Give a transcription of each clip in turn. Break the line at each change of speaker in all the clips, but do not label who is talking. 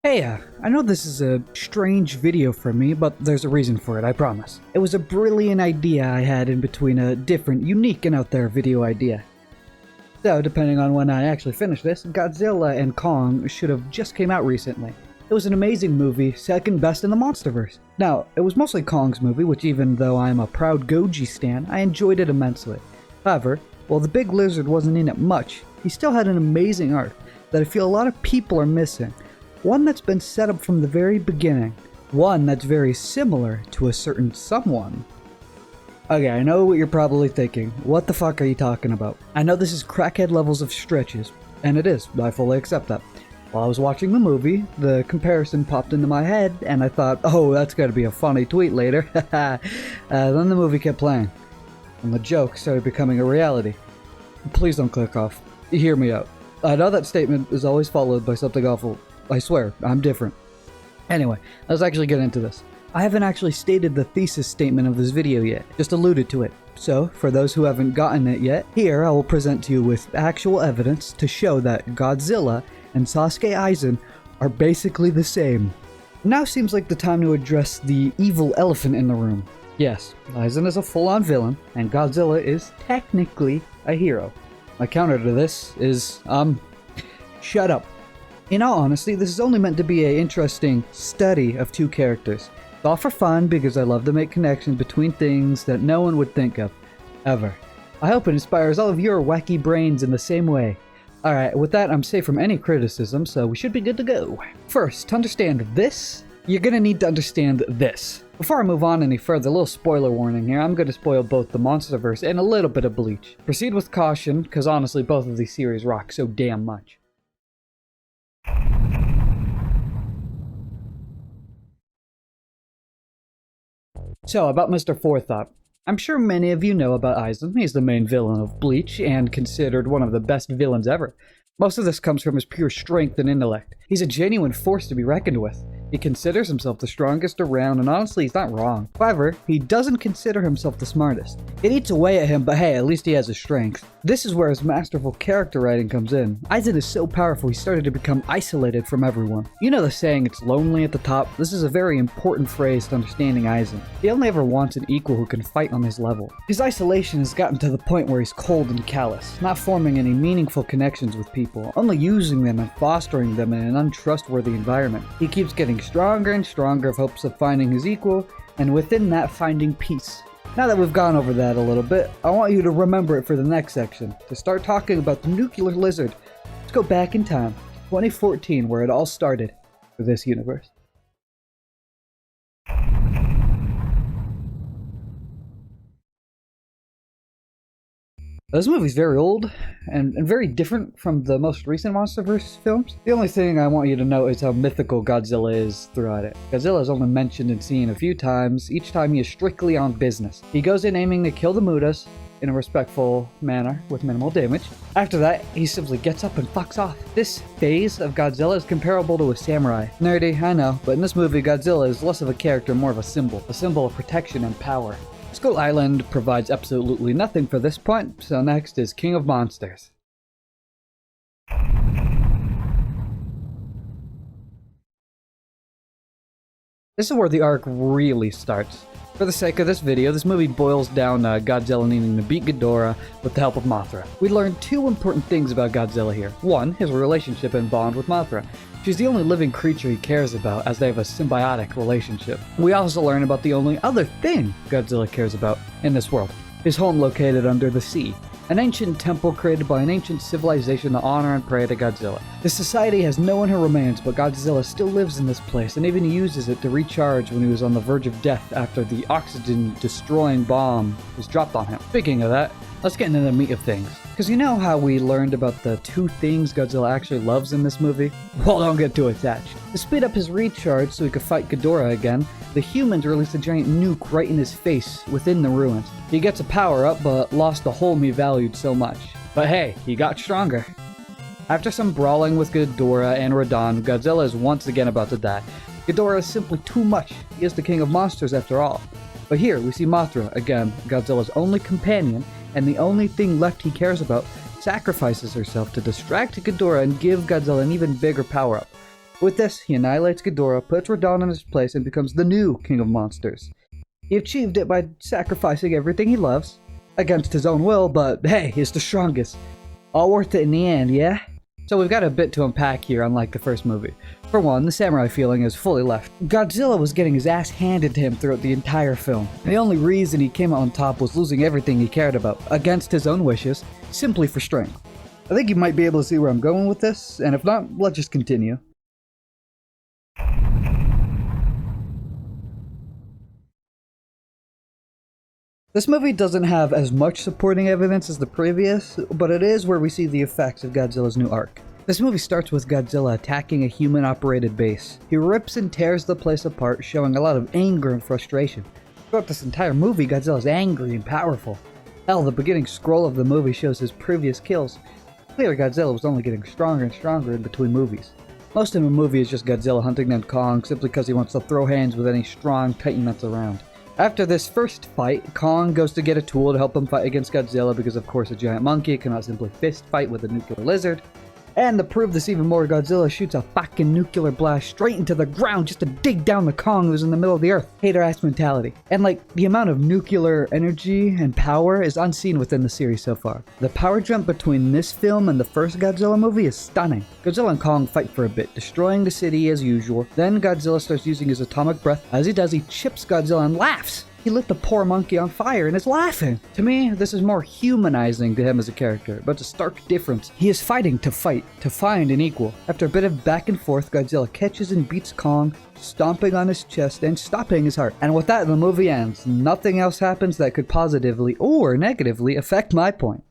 Hey, I know this is a strange video for me, but there's a reason for it, I promise. It was a brilliant idea I had in between a different, unique, and out there video idea. So, depending on when I actually finish this, Godzilla and Kong should have just came out recently. It was an amazing movie, second best in the Monsterverse. Now, it was mostly Kong's movie, which even though I'm a proud Goji stan, I enjoyed it immensely. However, while the big lizard wasn't in it much, he still had an amazing arc that I feel a lot of people are missing. One that's been set up from the very beginning. One that's very similar to a certain someone. Okay, I know what you're probably thinking. What the fuck are you talking about? I know this is crackhead levels of stretches, and it is. I fully accept that. While I was watching the movie, the comparison popped into my head, and I thought, oh, that's gotta be a funny tweet later. Then the movie kept playing, and the joke started becoming a reality. Please don't click off. Hear me out. I know that statement is always followed by something awful. I swear, I'm different. Anyway, let's actually get into this. I haven't actually stated the thesis statement of this video yet, just alluded to it. So, for those who haven't gotten it yet, here I will present to you with actual evidence to show that Godzilla and Sasuke Aizen are basically the same. Now seems like the time to address the evil elephant in the room. Yes, Aizen is a full-on villain, and Godzilla is technically a hero. My counter to this is, shut up. In all honesty, this is only meant to be an interesting study of two characters. It's all for fun because I love to make connections between things that no one would think of, ever. I hope it inspires all of your wacky brains in the same way. Alright, with that I'm safe from any criticism, so we should be good to go. First, to understand this, you're gonna need to understand this. Before I move on any further, a little spoiler warning here. I'm gonna spoil both the Monsterverse and a little bit of Bleach. Proceed with caution, because honestly both of these series rock so damn much. So, about Mr. Forethought. I'm sure many of you know about Aizen. He's the main villain of Bleach, and considered one of the best villains ever. Most of this comes from his pure strength and intellect. He's a genuine force to be reckoned with. He considers himself the strongest around, and honestly, he's not wrong. However, he doesn't consider himself the smartest. It eats away at him, but hey, at least he has his strength. This is where his masterful character writing comes in. Aizen is so powerful, he started to become isolated from everyone. You know the saying, it's lonely at the top? This is a very important phrase to understanding Aizen. He only ever wants an equal who can fight on his level. His isolation has gotten to the point where he's cold and callous, not forming any meaningful connections with people, only using them and fostering them in an untrustworthy environment. He keeps getting stronger and stronger of hopes of finding his equal, and within that finding peace. Now that we've gone over that a little bit, I want you to remember it for the next section, to start talking about the nuclear lizard. Let's go back in time, 2014, where it all started for this universe. This movie's very old, and very different from the most recent Monsterverse films. The only thing I want you to know is how mythical Godzilla is throughout it. Godzilla is only mentioned and seen a few times, each time he is strictly on business. He goes in aiming to kill the Mutas in a respectful manner with minimal damage. After that, he simply gets up and fucks off. This phase of Godzilla is comparable to a samurai. Nerdy, I know, but in this movie Godzilla is less of a character, more of a symbol of protection and power. Skull Island provides absolutely nothing for this point, so next is King of Monsters. This is where the arc really starts. For the sake of this video, this movie boils down to Godzilla needing to beat Ghidorah with the help of Mothra. We learn two important things about Godzilla here. One, his relationship and bond with Mothra. She's the only living creature he cares about, as they have a symbiotic relationship. We also learn about the only other thing Godzilla cares about in this world. His home located under the sea. An ancient temple created by an ancient civilization to honor and pray to Godzilla. This society has no one who remains, but Godzilla still lives in this place and even uses it to recharge when he was on the verge of death after the oxygen-destroying bomb was dropped on him. Speaking of that, let's get into the meat of things. Because you know how we learned about the two things Godzilla actually loves in this movie? Well, don't get too attached. To speed up his recharge so he could fight Ghidorah again, the humans released a giant nuke right in his face within the ruins. He gets a power-up, but lost the home he valued so much. But hey, he got stronger. After some brawling with Ghidorah and Radon, Godzilla is once again about to die. Ghidorah is simply too much. He is the king of monsters after all. But here, we see Mothra, again, Godzilla's only companion, and the only thing left he cares about, sacrifices herself to distract Ghidorah and give Godzilla an even bigger power-up. With this, he annihilates Ghidorah, puts Radon in his place, and becomes the new king of monsters. He achieved it by sacrificing everything he loves, against his own will, but hey, he's the strongest. All worth it in the end, yeah? So we've got a bit to unpack here, unlike the first movie. For one, the samurai feeling is fully left. Godzilla was getting his ass handed to him throughout the entire film. The only reason he came out on top was losing everything he cared about, against his own wishes, simply for strength. I think you might be able to see where I'm going with this, and if not, let's just continue. This movie doesn't have as much supporting evidence as the previous, but it is where we see the effects of Godzilla's new arc. This movie starts with Godzilla attacking a human-operated base. He rips and tears the place apart, showing a lot of anger and frustration. Throughout this entire movie, Godzilla's angry and powerful. Hell, the beginning scroll of the movie shows his previous kills. Clearly, Godzilla was only getting stronger and stronger in between movies. Most of the movie is just Godzilla hunting down Kong simply because he wants to throw hands with any strong titan that's around. After this first fight, Kong goes to get a tool to help him fight against Godzilla because of course a giant monkey cannot simply fist fight with a nuclear lizard. And to prove this even more, Godzilla shoots a fucking nuclear blast straight into the ground just to dig down the Kong who's in the middle of the earth. Hater-ass mentality. And like, the amount of nuclear energy and power is unseen within the series so far. The power jump between this film and the first Godzilla movie is stunning. Godzilla and Kong fight for a bit, destroying the city as usual. Then Godzilla starts using his atomic breath. As he does, he chips Godzilla and laughs. He lit the poor monkey on fire and is laughing. To me, this is more humanizing to him as a character, but it's a stark difference. He is fighting to fight, to find an equal. After a bit of back and forth, Godzilla catches and beats Kong, stomping on his chest and stopping his heart. And with that, the movie ends. Nothing else happens that could positively or negatively affect my point.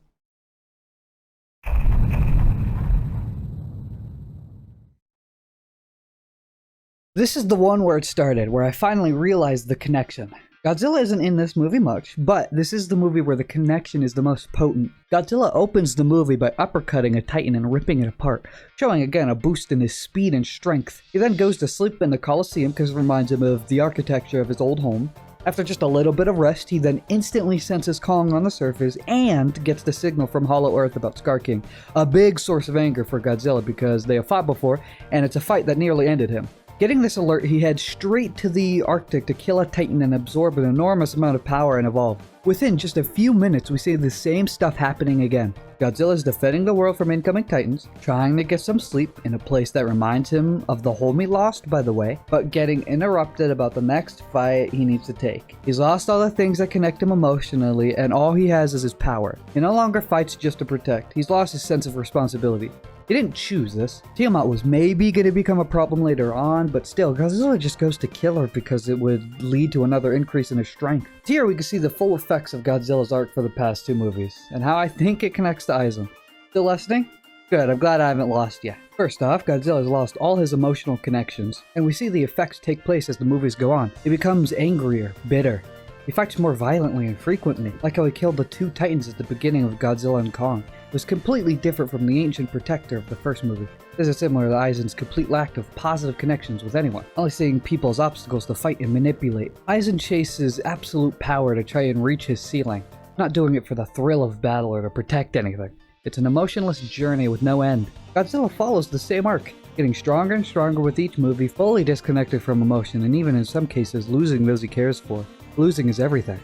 This is the one where it started, where I finally realized the connection. Godzilla isn't in this movie much, but this is the movie where the connection is the most potent. Godzilla opens the movie by uppercutting a titan and ripping it apart, showing again a boost in his speed and strength. He then goes to sleep in the Colosseum because it reminds him of the architecture of his old home. After just a little bit of rest, he then instantly senses Kong on the surface and gets the signal from Hollow Earth about Scar King, a big source of anger for Godzilla because they have fought before and it's a fight that nearly ended him. Getting this alert, he heads straight to the Arctic to kill a titan and absorb an enormous amount of power and evolve. Within just a few minutes, we see the same stuff happening again. Godzilla is defending the world from incoming titans, trying to get some sleep in a place that reminds him of the home he lost, by the way, but getting interrupted about the next fight he needs to take. He's lost all the things that connect him emotionally, and all he has is his power. He no longer fights just to protect. He's lost his sense of responsibility. He didn't choose this. Tiamat was maybe going to become a problem later on, but still, Godzilla just goes to kill her because it would lead to another increase in his strength. Here we can see the full effects of Godzilla's arc for the past two movies, and how I think it connects to Aizen. Still listening? Good, I'm glad I haven't lost yet. First off, Godzilla has lost all his emotional connections, and we see the effects take place as the movies go on. He becomes angrier, bitter. He fights more violently and frequently, like how he killed the two titans at the beginning of Godzilla and Kong. It was completely different from the ancient protector of the first movie. This is similar to Aizen's complete lack of positive connections with anyone, only seeing people as obstacles to fight and manipulate. Aizen chases absolute power to try and reach his ceiling, not doing it for the thrill of battle or to protect anything. It's an emotionless journey with no end. Godzilla follows the same arc, getting stronger and stronger with each movie, fully disconnected from emotion and even in some cases losing those he cares for. Losing is everything.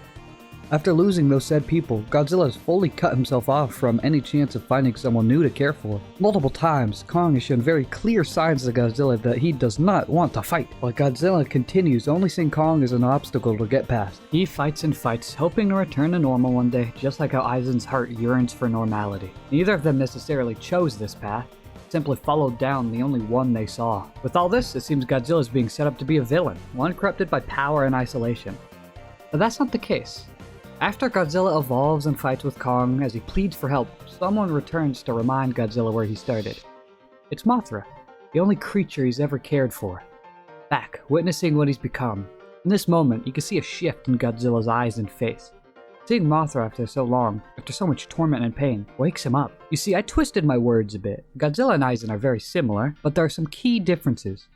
After losing those said people, Godzilla has fully cut himself off from any chance of finding someone new to care for. Multiple times, Kong has shown very clear signs to Godzilla that he does not want to fight, while Godzilla continues only seeing Kong as an obstacle to get past. He fights and fights, hoping to return to normal one day, just like how Aizen's heart yearns for normality. Neither of them necessarily chose this path, simply followed down the only one they saw. With all this, it seems Godzilla is being set up to be a villain, one corrupted by power and isolation. But that's not the case. After Godzilla evolves and fights with Kong as he pleads for help, someone returns to remind Godzilla where he started. It's Mothra, the only creature he's ever cared for. Back, witnessing what he's become. In this moment, you can see a shift in Godzilla's eyes and face. Seeing Mothra after so long, after so much torment and pain, wakes him up. You see, I twisted my words a bit. Godzilla and Aizen are very similar, but there are some key differences.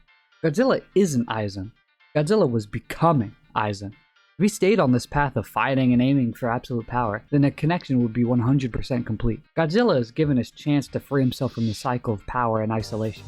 Godzilla isn't Aizen. Godzilla was becoming Aizen. If he stayed on this path of fighting and aiming for absolute power, then the connection would be 100% complete. Godzilla is given his chance to free himself from the cycle of power and isolation.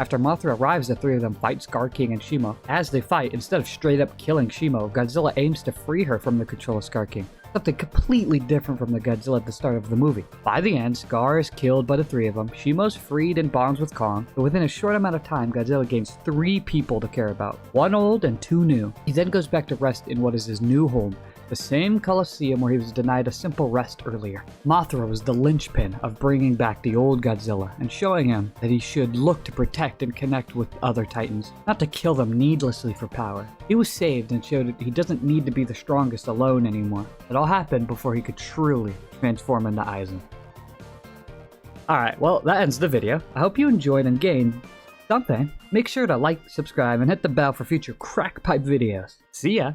After Mothra arrives, the three of them fight Scar King and Shimo. As they fight, instead of straight up killing Shimo, Godzilla aims to free her from the control of Scar King. Something completely different from the Godzilla at the start of the movie. By the end, Scar is killed by the three of them, Shimo's freed and bonds with Kong, but within a short amount of time, Godzilla gains 3 people to care about. 1 old and 2 new. He then goes back to rest in what is his new home, the same Colosseum where he was denied a simple rest earlier. Mothra was the linchpin of bringing back the old Godzilla and showing him that he should look to protect and connect with other Titans, not to kill them needlessly for power. He was saved and showed that he doesn't need to be the strongest alone anymore. It all happened before he could truly transform into Aizen. Alright, well, that ends the video. I hope you enjoyed and gained something. Make sure to like, subscribe, and hit the bell for future crack pipe videos. See ya!